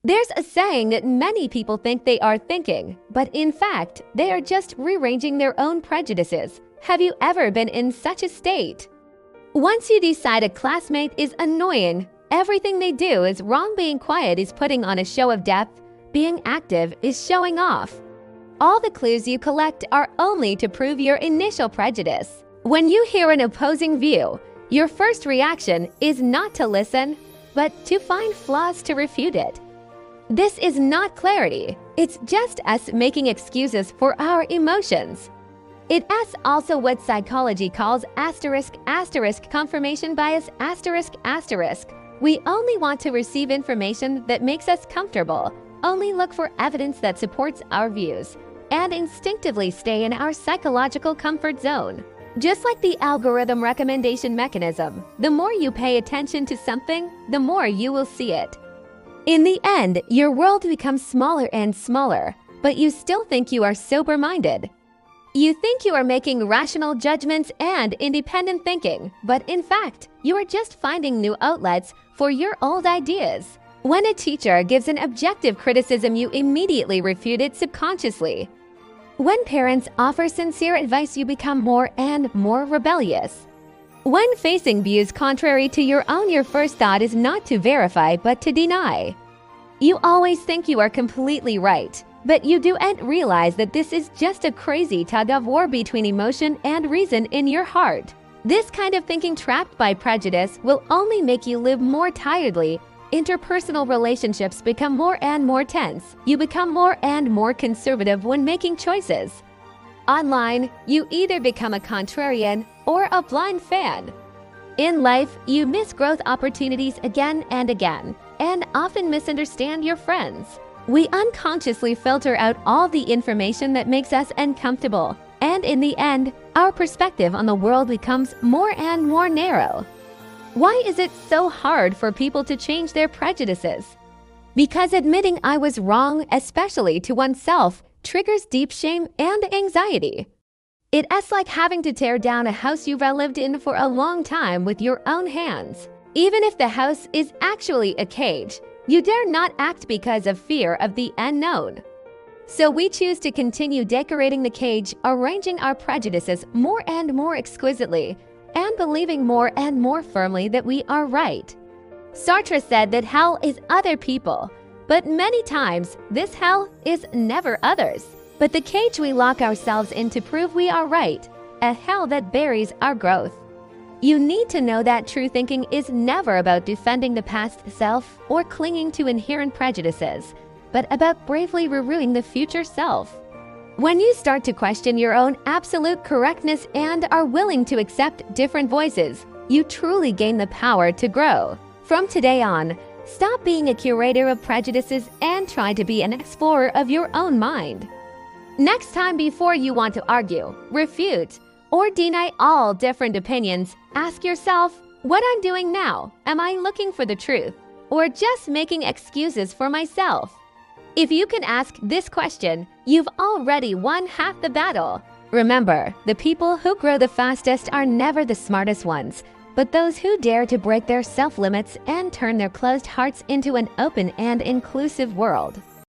There's a saying that many people think they are thinking, but in fact, they are just rearranging their own prejudices. Have you ever been in such a state? Once you decide a classmate is annoying, everything they do is wrong. Being quiet is putting on a show of depth. Being active is showing off. All the clues you collect are only to prove your initial prejudice. When you hear an opposing view, your first reaction is not to listen, but to find flaws to refute it. This is not clarity, it's just us making excuses for our emotions. It's also what psychology calls *** confirmation bias ***. We only want to receive information that makes us comfortable, only look for evidence that supports our views, and instinctively stay in our psychological comfort zone. Just like the algorithm recommendation mechanism, the more you pay attention to something, the more you will see it. In the end, your world becomes smaller and smaller, but you still think you are sober-minded. You think you are making rational judgments and independent thinking, but in fact, you are just finding new outlets for your old ideas. When a teacher gives an objective criticism, you immediately refute it subconsciously. When parents offer sincere advice, you become more and more rebellious. When facing views contrary to your own, your first thought is not to verify but to deny. You always think you are completely right, but you don't realize that this is just a crazy tug-of-war between emotion and reason in your heart. This kind of thinking, trapped by prejudice, will only make you live more tiredly. Interpersonal relationships become more and more tense. You become more and more conservative when making choices. Online, you either become a contrarian or a blind fan. In life, you miss growth opportunities again and again, and often misunderstand your friends. We unconsciously filter out all the information that makes us uncomfortable, and in the end, our perspective on the world becomes more and more narrow. Why is it so hard for people to change their prejudices? Because admitting I was wrong, especially to oneself, triggers deep shame and anxiety. It's like having to tear down a house you've lived in for a long time with your own hands. Even if the house is actually a cage, you dare not act because of fear of the unknown. So we choose to continue decorating the cage, arranging our prejudices more and more exquisitely, and believing more and more firmly that we are right. Sartre said that hell is other people, but many times this hell is never others, but the cage we lock ourselves in to prove we are right, a hell that buries our growth. You need to know that true thinking is never about defending the past self or clinging to inherent prejudices, but about bravely reviewing the future self. When you start to question your own absolute correctness and are willing to accept different voices, you truly gain the power to grow. From today on, stop being a curator of prejudices and try to be an explorer of your own mind. Next time, before you want to argue, refute, or deny all different opinions, ask yourself, what I'm doing now, am I looking for the truth, or just making excuses for myself? If you can ask this question, you've already won half the battle. Remember, the people who grow the fastest are never the smartest ones, but those who dare to break their self-limits and turn their closed hearts into an open and inclusive world.